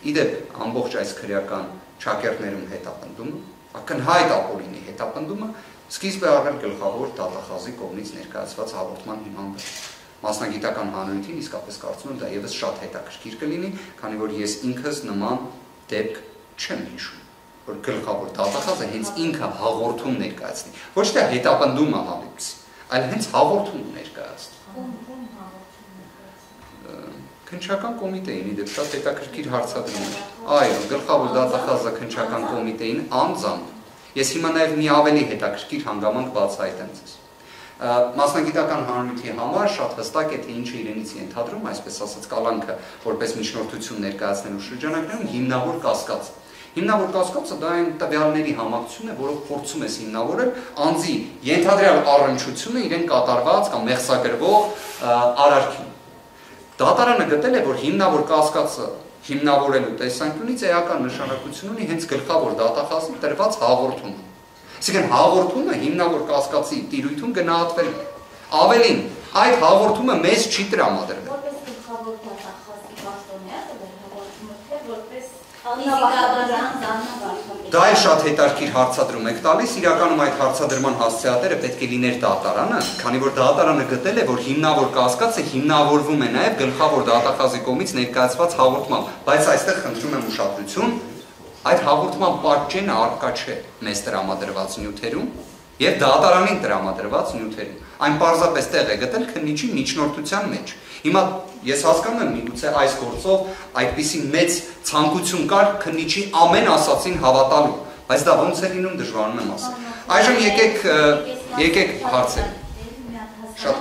Իդեպ ամբողջ այս քրեական ճակերտներում հետապնդումը, ակնհայտ ապօրինի հետապնդումը սկիզբ է առել գլխավոր դատախազի կողմից ներկայացված հաղորդման հիման վրա։ Մասնագիտական հանրությունին իսկապես կարծում եմ դա եւս շատ հետաքրքիր կլինի, քանի որ ես ինքս նման դեպք չեմ հիշում, որ գլխավոր դատախազը հենց ինքը հաղորդում ներկայացնի, ոչ թե հետապնդումը հավելցի, այլ հենց հաղորդում ներկայացնի։ Քննչական կոմիտեին իդեպ շատ հետաքրքիր հարցադրում էր։ Այո, գլխավոր դատախազը քննչական կոմիտեին անձամբ։ Ես հիմա նաև մի ավելի հետաքրքիր հանգամանք բացահայտեմ ձեզ։ Մասնագիտական հանրույթի համար շատ հստակ է թե ինչը իրենից ենթադրում, այսպես ասած կալանքը որպես միջնորդություն ներկայացնելու շրջանակներում հիմնավոր կասկած։ Հիմնավոր կասկածը դա այն տվյալների համակցությունն է, որով փորձում ես հիմնավորել անձի ենթադրյալ առնչությունը իրեն կատարված կամ մեղսագրվող արարքին։ Դատարանը գտել է, որ հիմնավոր կասկածը հիմնավորելու տեսանկյունից էական նշանակություն ունի հենց գլխավոր դատախազի տրված հաղորդումը։ Այսինքն հաղորդումը հիմնավոր կասկածի տիրույթում գնահատվել է։ Ավելին, այդ հաղորդումը մեզ չի տրամադրվել։ Որպես գլխավոր դատախազի պաշտոնյա, հաղորդումը թե որպես Դա է շատ հետաքրքիր հարցադրում եք տալիս, իրականում այդ հարցադրման հասցեատերը պետք է լիներ դատարանը, քանի որ դատարանը գտել է, որ հիմնավոր կասկածը հիմնավորվում է նաև գլխավոր դատախազի կողմից ներկայացված հաղորդմամբ, բայց այստեղ խնդրում եմ ուշադրություն, այդ հաղորդման պատճենը առկա չէ մեզ տրամադրված նյութերում եւ դատարանին տրամադրված նյութերում։ Այն պարզապես տեղ է գտել քննիչի միջնորդության մեջ։ Հիմա ես հասկանում եմ միգուցե այս գործով այդպիսի մեծ ցանկություն կար քննիչի ամեն ասածին հավատալու, բայց դա ոնց է լինում դժվարանում եմ ասել։ Այժմ եկեք հարցեր։ Շատ